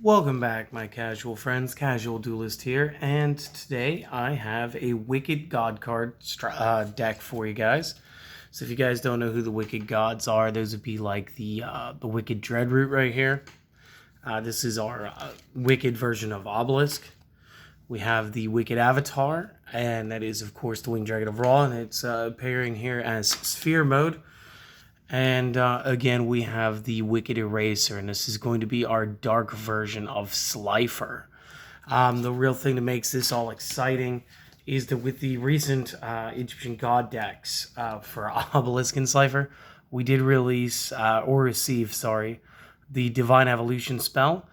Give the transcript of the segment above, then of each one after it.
Welcome back, my casual friends. Casual Duelist here, and today I have a Wicked God card deck for you guys. So if you guys don't know who the Wicked Gods are, those would be like the Wicked Dreadroot right here. This is our Wicked version of Obelisk. We have the Wicked Avatar, and that is, of course, the Winged Dragon of Ra, and it's appearing here as Sphere mode. And again, we have the Wicked Eraser, and this is going to be our dark version of Slifer. The real thing that makes this all exciting is that with the recent Egyptian God decks for Obelisk and Slifer, we did release, or receive, sorry, the Divine Evolution spell.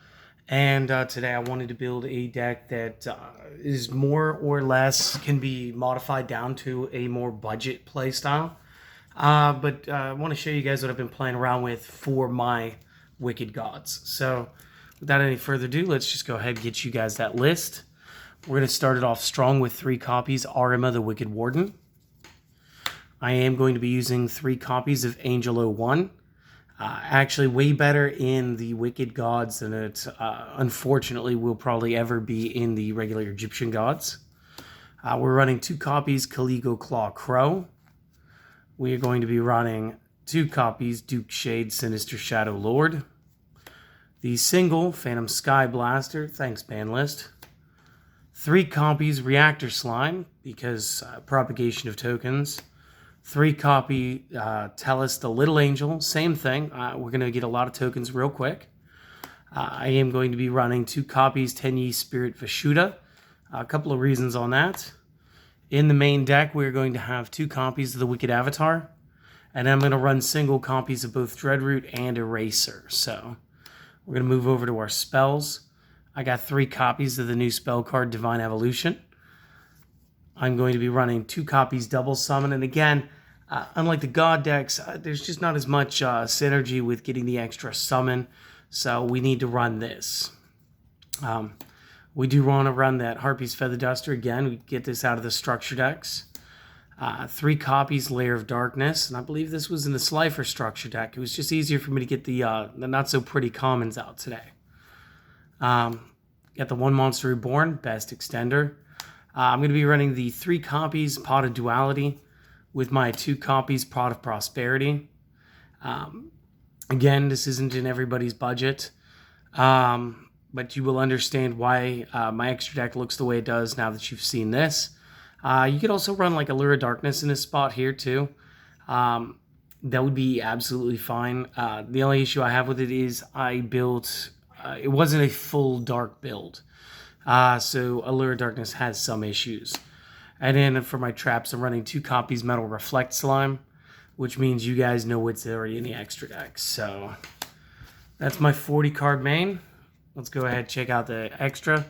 And today I wanted to build a deck that is more or less can be modified down to a more budget playstyle. But I want to show you guys what I've been playing around with for my Wicked Gods. So without any further ado, let's just go ahead and get you guys that list. We're going to start it off strong with 3 copies Rima the Wicked Warden. I am going to be using 3 copies of Angel 01. Actually way better in the Wicked Gods than it unfortunately will probably ever be in the regular Egyptian Gods. We're running 2 copies Caligo Claw Crow. We are going to be running 2 copies Duke Shade Sinister Shadow Lord. The single Phantom Sky Blaster, thanks ban list. 3 copies Reactor Slime, because propagation of tokens. 3 copy Telus the Little Angel, same thing. We're going to get a lot of tokens real quick. I am going to be running 2 copies Tenyi Spirit Vishuda. A couple of reasons on that. In the main deck, we're going to have 2 copies of the Wicked Avatar. And I'm going to run single copies of both Dreadroot and Eraser. So we're going to move over to our spells. I got 3 copies of the new spell card Divine Evolution. I'm going to be running 2 copies Double Summon. And again, unlike the God decks, there's just not as much synergy with getting the extra summon. So we need to run this. We do want to run that Harpy's Feather Duster again. We get this out of the structure decks. 3 copies Layer of Darkness, and I believe this was in the Slifer structure deck. It was just easier for me to get the not so pretty commons out today. Got the 1 Monster Reborn, best extender. I'm going to be running the 3 copies Pot of Duality with my 2 copies Pot of Prosperity. Again, this isn't in everybody's budget. But you will understand why my extra deck looks the way it does now that you've seen this. You could also run like a Lure of Darkness in this spot here too. That would be absolutely fine. The only issue I have with it is I built, it wasn't a full dark build. So a Lure of Darkness has some issues. And then for my traps, I'm running 2 copies Metal Reflect Slime, which means you guys know what's already in the extra deck. So that's my 40 card main. Let's go ahead and check out the extra.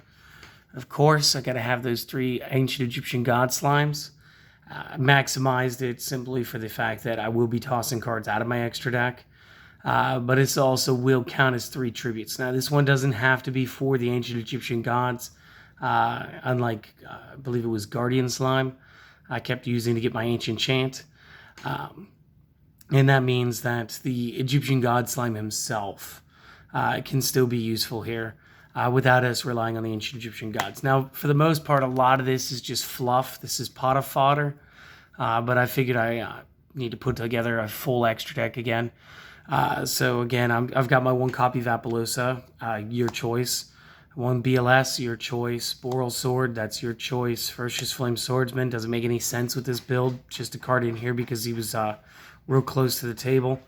Of course, I got to have those 3 Ancient Egyptian God Slimes. Maximized it simply for the fact that I will be tossing cards out of my extra deck. But it also will count as 3 tributes. Now, this one doesn't have to be for the Ancient Egyptian Gods. Unlike, I believe it was Guardian Slime, I kept using to get my Ancient Chant. And that means that the Egyptian God Slime himself can still be useful here without us relying on the Ancient Egyptian Gods. Now, for the most part, a lot of this is just fluff. This is pot of fodder. But I figured I need to put together a full extra deck again. So again, I've got my 1 copy Vapilosa, your choice. 1 BLS, your choice. Boral Sword, that's your choice. Ferocious Flame Swordsman, doesn't make any sense with this build. Just a card in here because he was real close to the table.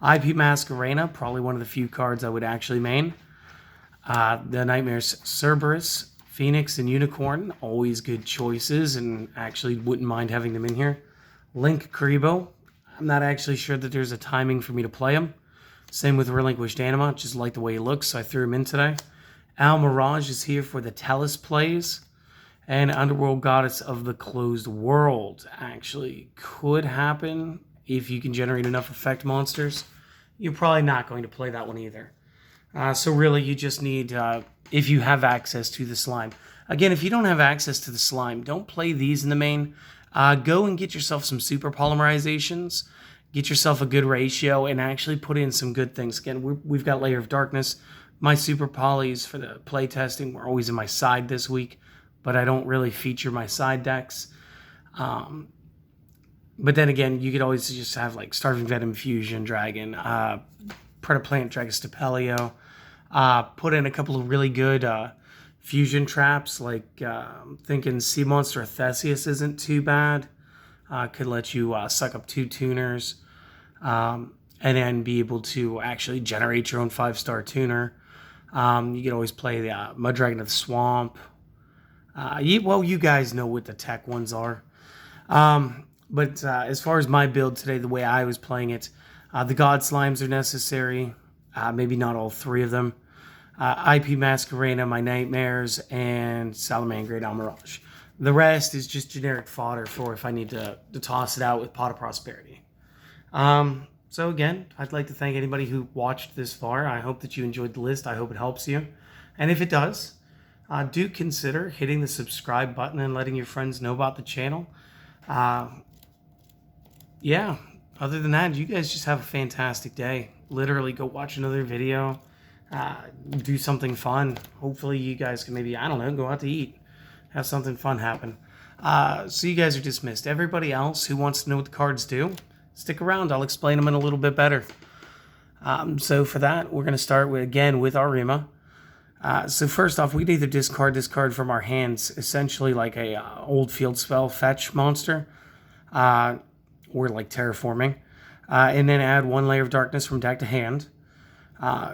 IP Masquerena, probably one of the few cards I would actually main. The Nightmares Cerberus, Phoenix, and Unicorn, always good choices, and actually wouldn't mind having them in here. Link Karibo, I'm not actually sure that there's a timing for me to play him. Same with Relinquished Anima, just like the way he looks, so I threw him in today. Al Mirage is here for the Telus plays. And Underworld Goddess of the Closed World actually could happen if you can generate enough effect monsters. You're probably not going to play that one either. So really, you just need, if you have access to the slime. Again, if you don't have access to the slime, don't play these in the main. Go and get yourself some super polymerizations. Get yourself a good ratio and actually put in some good things. Again, we've got Layer of Darkness, My super polys for the play testing were always in my side this week, but I don't really feature my side decks. But then again, you could always just have like Starving Venom, Fusion Dragon, Predaplant, Dragostapelio. Put in a couple of really good fusion traps, like thinking Sea Monster Theseus isn't too bad. Could let you suck up 2 tuners, and then be able to actually generate your own 5-star tuner. You could always play the Mudragon of the Swamp. You guys know what the tech ones are. But as far as my build today, the way I was playing it, the God Slimes are necessary. Maybe not all 3 of them. IP Masquerena, My Nightmares, and Salamangreat Almirage. The rest is just generic fodder for if I need to toss it out with Pot of Prosperity. So again, I'd like to thank anybody who watched this far. I hope that you enjoyed the list. I hope it helps you. And if it does, do consider hitting the subscribe button and letting your friends know about the channel. Yeah, other than that, you guys just have a fantastic day. Literally go watch another video. Do something fun. Hopefully you guys can maybe, I don't know, go out to eat. Have something fun happen. So you guys are dismissed. Everybody else who wants to know what the cards do, stick around. I'll explain them in a little bit better. So for that, we're going to start with our rima. So first off, we either discard this card from our hands, essentially like a old field spell fetch monster, or like terraforming, and then add 1 layer of darkness from deck to hand.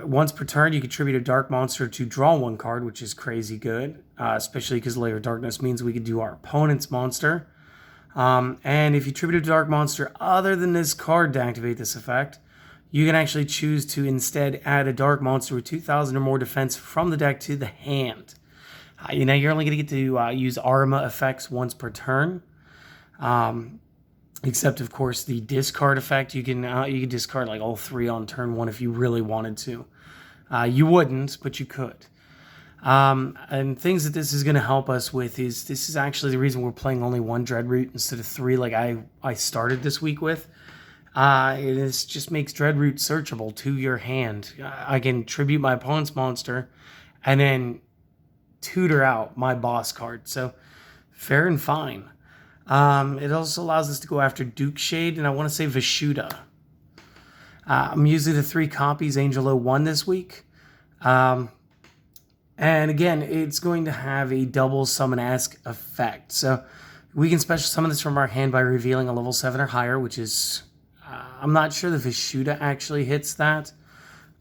Once per turn, you contribute a dark monster to draw 1 card, which is crazy good, especially because layer of darkness means we could do our opponent's monster. And if you tribute a dark monster other than this card to activate this effect, you can actually choose to instead add a dark monster with 2,000 or more defense from the deck to the hand. You're only going to get to use Arma effects once per turn. Except, of course, the discard effect. You can discard like all 3 on turn 1 if you really wanted to. You wouldn't, but you could. And things that this is going to help us with is this is actually the reason we're playing only 1 Dreadroot instead of 3 like I started this week with. It just makes Dreadroot searchable to your hand. I can tribute my opponent's monster and then tutor out my boss card. So fair and fine. It also allows us to go after Duke Shade, and I want to say Vishuda. I'm using the 3 copies Angel 01 this week. And again, it's going to have a double summon-esque effect. So we can special summon this from our hand by revealing a level 7 or higher, which is... I'm not sure the Vishuda actually hits that,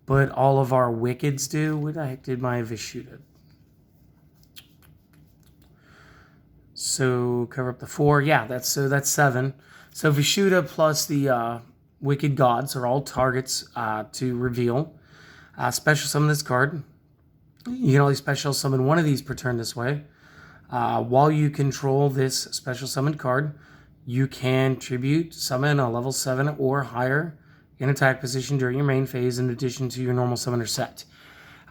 but all of our Wickeds do. What the heck did my Vishuda? So cover up the 4. Yeah, that's 7. So Vishuda plus the Wicked Gods are all targets to reveal. Special summon this card. You can only special summon 1 of these per turn this way. While you control this special summoned card, you can tribute summon a level 7 or higher in attack position during your main phase in addition to your normal summoner set.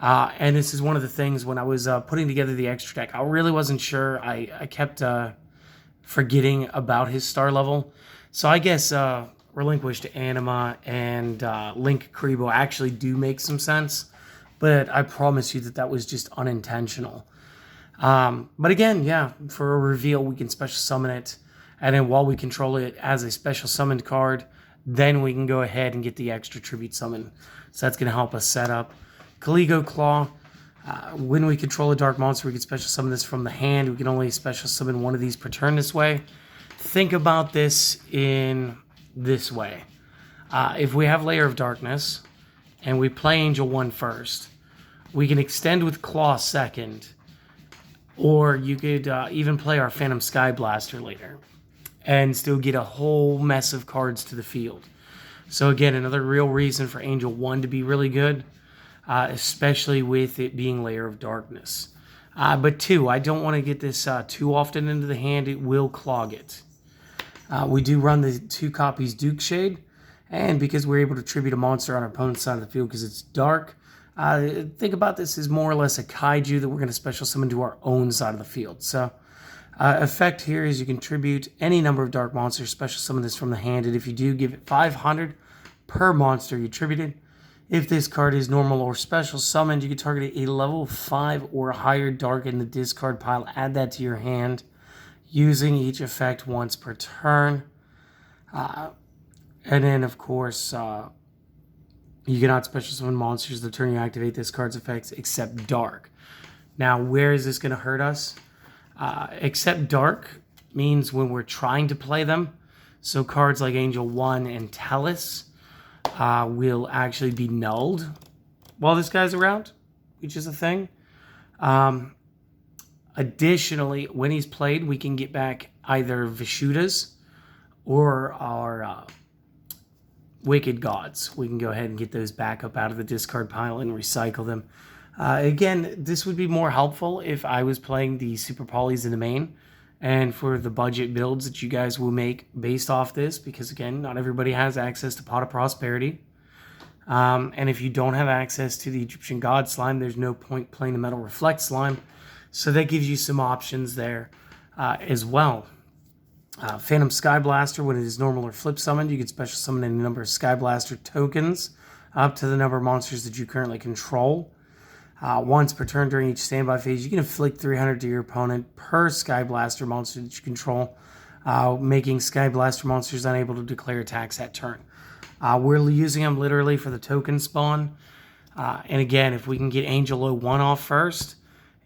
And this is one of the things when I was putting together the extra deck, I really wasn't sure. I kept forgetting about his star level. So I guess Relinquished Anima and Link Kribo actually do make some sense. But I promise you that was just unintentional. But again, yeah, for a reveal, we can special summon it. And then while we control it as a special summoned card, then we can go ahead and get the extra tribute summon. So that's going to help us set up. Caligo Claw. When we control a dark monster, we can special summon this from the hand. We can only special summon 1 of these per turn this way. Think about this in this way. If we have Layer of Darkness and we play Angel 1 first, we can extend with Claw second, or you could even play our Phantom Sky Blaster later and still get a whole mess of cards to the field. So again, another real reason for Angel 1 to be really good, especially with it being Layer of Darkness. But 2, I don't want to get this too often into the hand. It will clog it. We do run the 2 copies Duke Shade, and because we're able to tribute a monster on our opponent's side of the field because it's dark, think about this as more or less a kaiju that we're going to special summon to our own side of the field. So effect here is you can tribute any number of dark monsters, special summon this from the hand, and if you do, give it 500 per monster you tributed. If this card is normal or special summoned, you can target a level 5 or higher dark in the discard pile. Add that to your hand, using each effect once per turn. And then, of course, you cannot special summon monsters the turn you activate this card's effects except dark. Now, where is this going to hurt us? Except dark means when we're trying to play them. So cards like Angel 1 and Telus will actually be nulled while this guy's around, which is a thing. Additionally, when he's played, we can get back either Vishudas or our Wicked Gods. We can go ahead and get those back up out of the discard pile and recycle them. Again, this would be more helpful if I was playing the Super Polys in the main, and for the budget builds that you guys will make based off this, because again, not everybody has access to Pot of Prosperity. And if you don't have access to the Egyptian God Slime, there's no point playing the Metal Reflect Slime. So that gives you some options there as well. Phantom Sky Blaster, when it is normal or flip summoned, you can special summon any number of Sky Blaster tokens up to the number of monsters that you currently control. Once per turn during each standby phase, you can inflict 300 to your opponent per Sky Blaster monster that you control, making Sky Blaster monsters unable to declare attacks that turn. We're using them literally for the token spawn. And again, if we can get Angel 01 off first,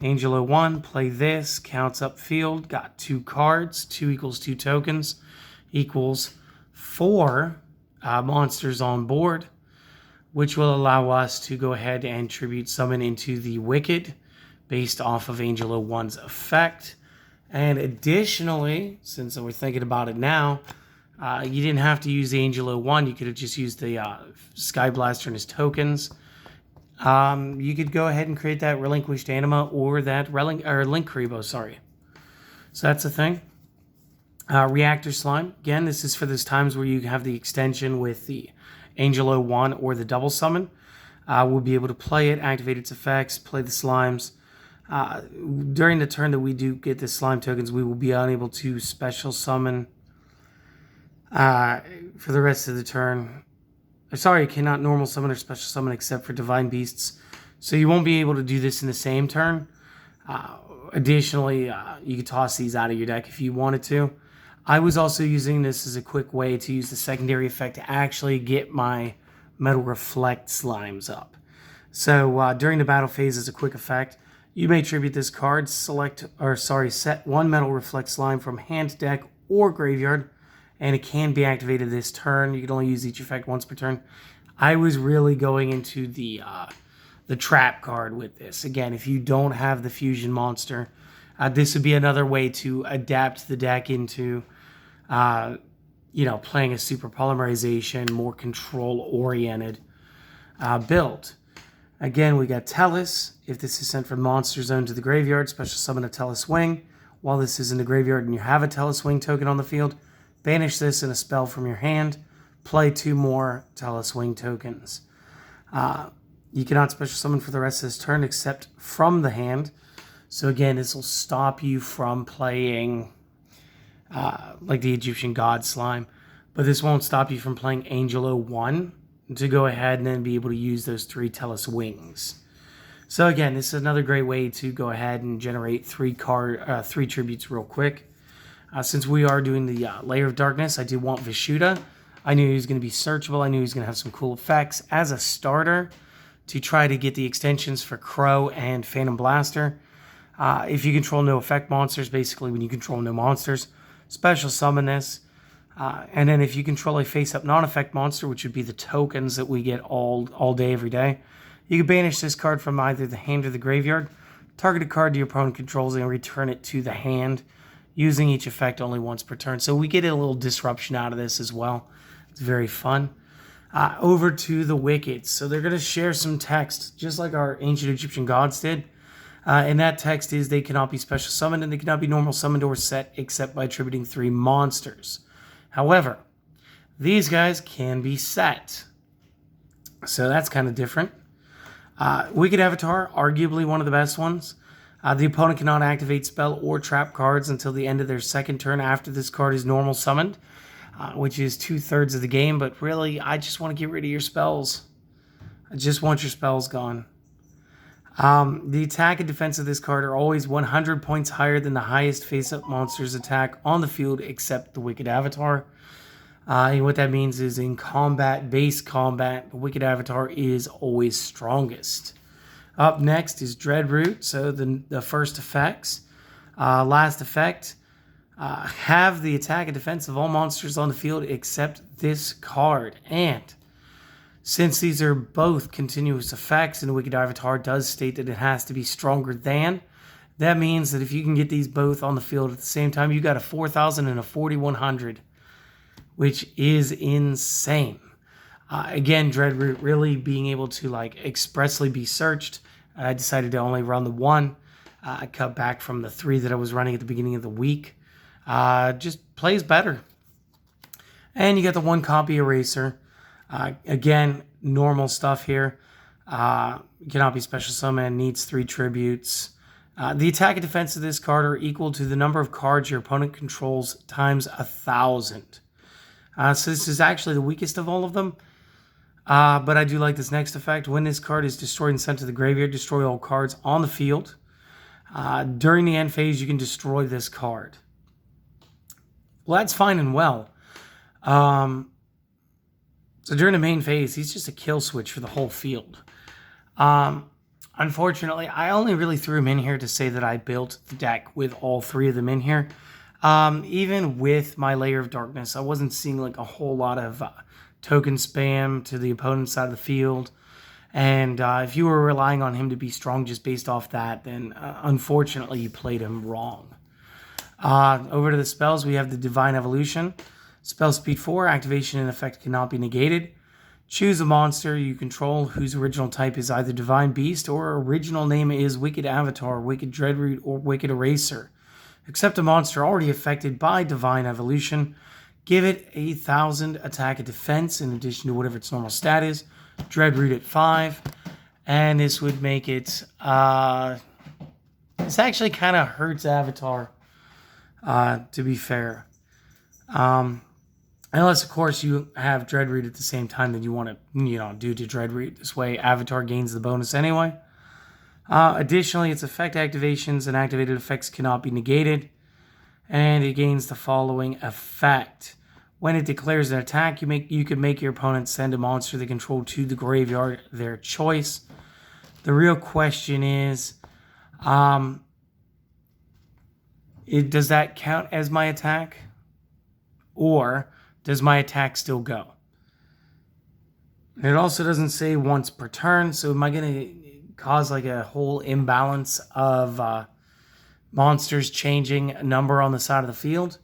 Angel 01, play this, counts up field, got 2 cards, 2 equals 2 tokens, equals 4 monsters on board, which will allow us to go ahead and tribute summon into the Wicked based off of Angel 01's effect. And additionally, since we're thinking about it now, you didn't have to use the Angel 01. You could have just used the Sky Blaster and his tokens. You could go ahead and create that Relinquished Anima or that Link Karibo, sorry. So that's the thing. Reactor Slime. Again, this is for those times where you have the extension with the Angel 01 or the double summon. We'll be able to play it, activate its effects, play the slimes. During the turn that we do get the slime tokens, we will be unable to special summon for the rest of the turn. Sorry, cannot normal summon or special summon except for divine beasts. So you won't be able to do this in the same turn. Additionally, you could toss these out of your deck if you wanted to. I was also using this as a quick way to use the secondary effect to actually get my Metal Reflect slimes up. So during the battle phase as a quick effect, you may tribute this card, set 1 Metal Reflect slime from hand, deck, or graveyard, and it can be activated this turn. You can only use each effect once per turn. I was really going into the trap card with this. Again, if you don't have the fusion monster, this would be another way to adapt the deck into, playing a super polymerization, more control-oriented build. Again, we got Telus. If this is sent from Monster Zone to the graveyard, special summon a Telus Wing. While this is in the graveyard and you have a Telus Wing token on the field, banish this in a spell from your hand. Play 2 more Telus Wing tokens. You cannot special summon for the rest of this turn except from the hand. So again, this will stop you from playing like the Egyptian God Slime. But this won't stop you from playing Angel 01 to go ahead and then be able to use those 3 Telus Wings. So again, this is another great way to go ahead and generate 3 tributes real quick. Since we are doing the Layer of Darkness, I did want Vishuda. I knew he was going to be searchable. I knew he was going to have some cool effects as a starter to try to get the extensions for Crow and Phantom Blaster. If you control no effect monsters, basically when you control no monsters, special summon this. And then if you control a face-up non-effect monster, which would be the tokens that we get all day, every day, you can banish this card from either the hand or the graveyard, target a card your opponent controls, and return it to the hand, using each effect only once per turn. So we get a little disruption out of this as well. It's very fun. Over to the Wicked. So they're going to share some text, just like our ancient Egyptian gods did. And that text is they cannot be special summoned and they cannot be normal summoned or set except by attributing 3 monsters. However, these guys can be set. So that's kind of different. Wicked Avatar, arguably one of the best ones. The opponent cannot activate spell or trap cards until the end of their second turn after this card is normal summoned, which is 2/3 of the game. But really, I just want to get rid of your spells. I just want your spells gone. The attack and defense of this card are always 100 points higher than the highest face-up monster's attack on the field except the Wicked Avatar. And what that means is in combat, base combat, the Wicked Avatar is always strongest. Up next is Dreadroot, so the first effects. Last effect, have the attack and defense of all monsters on the field except this card. And since these are both continuous effects and the Wicked Avatar does state that it has to be stronger than, that means that if you can get these both on the field at the same time, you got a 4,000 and a 4,100, which is insane. Again, Dreadroot really being able to like expressly be searched. I decided to only run the one. I cut back from the 3 that I was running at the beginning of the week. Just plays better. And you got the 1 copy eraser. Again, normal stuff here. Cannot be special summoned, needs 3 tributes. The attack and defense of this card are equal to the number of cards your opponent controls times 1,000. So this is actually the weakest of all of them. But I do like this next effect. When this card is destroyed and sent to the graveyard, destroy all cards on the field. During the end phase, you can destroy this card. Well, that's fine and well. So during the main phase, he's just a kill switch for the whole field. Unfortunately, I only really threw him in here to say that I built the deck with all 3 of them in here. Even with my Layer of Darkness, I wasn't seeing like a whole lot of token spam to the opponent's side of the field. And if you were relying on him to be strong just based off that, then unfortunately you played him wrong. Over to the spells, we have the Divine Evolution. Spell speed 4, activation and effect cannot be negated. Choose a monster you control whose original type is either Divine Beast or original name is Wicked Avatar, Wicked Dreadroot, or Wicked Eraser. Except a monster already affected by Divine Evolution. Give it 1,000 attack and defense in addition to whatever its normal stat is. Dreadroot at 5. And this would make it... this actually kind of hurts Avatar, to be fair. Unless, of course, you have Dreadroot at the same time that you want to, do to Dreadroot. This way, Avatar gains the bonus anyway. Additionally, its effect activations and activated effects cannot be negated. And it gains the following effect. When it declares an attack, you can make your opponent send a monster they control to the graveyard, their choice. The real question is, does that count as my attack? Or does my attack still go? It also doesn't say once per turn, so am I going to cause like a whole imbalance of monsters changing a number on the side of the field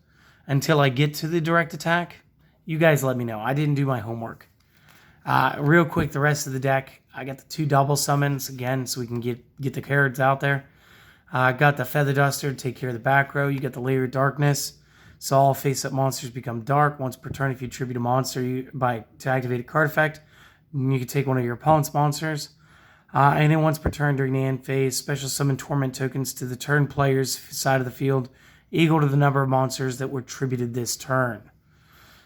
until I get to the direct attack? You guys let me know. I didn't do my homework. Real quick, the rest of the deck, I got the 2 double summons again so we can get the cards out there. I got the Feather Duster to take care of the back row. You got the Layer of Darkness. So all face-up monsters become dark. Once per turn, if you tribute a monster to activate a card effect, you can take one of your opponent's monsters. And then once per turn during the end phase, special summon torment tokens to the turn player's side of the field equal to the number of monsters that were tributed this turn.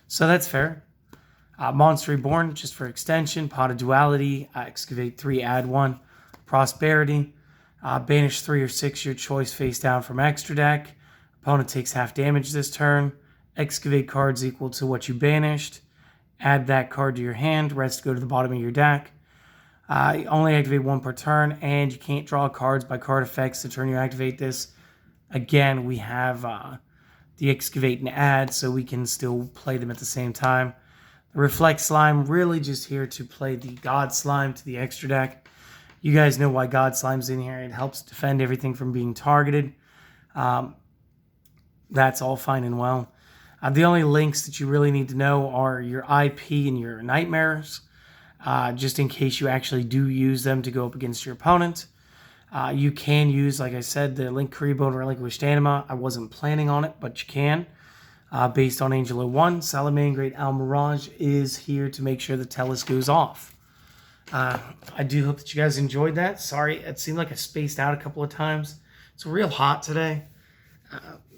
So that's fair. Monster Reborn, just for extension. Pot of Duality, excavate 3, add 1. Prosperity, banish 3 or 6 your choice face down from extra deck. Opponent takes half damage this turn. Excavate cards equal to what you banished. Add that card to your hand. Rest go to the bottom of your deck. Only activate 1 per turn, and you can't draw cards by card effects the turn you activate this. Again, we have the Excavate and Add, so we can still play them at the same time. The Reflect Slime, really just here to play the God Slime to the extra deck. You guys know why God Slime's in here. It helps defend everything from being targeted. That's all fine and well. The only links that you really need to know are your IP and your Nightmares, just in case you actually do use them to go up against your opponent. You can use, like I said, the Link Kuriboh and Relinquished Anima. I wasn't planning on it, but you can. Based on Angel 01, Salamangreat Great Almirage is here to make sure the telus goes off. I do hope that you guys enjoyed that. Sorry, it seemed like I spaced out a couple of times. It's real hot today.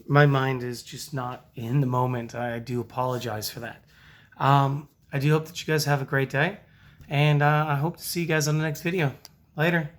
My mind is just not in the moment. I do apologize for that. I do hope that you guys have a great day. And I hope to see you guys on the next video. Later.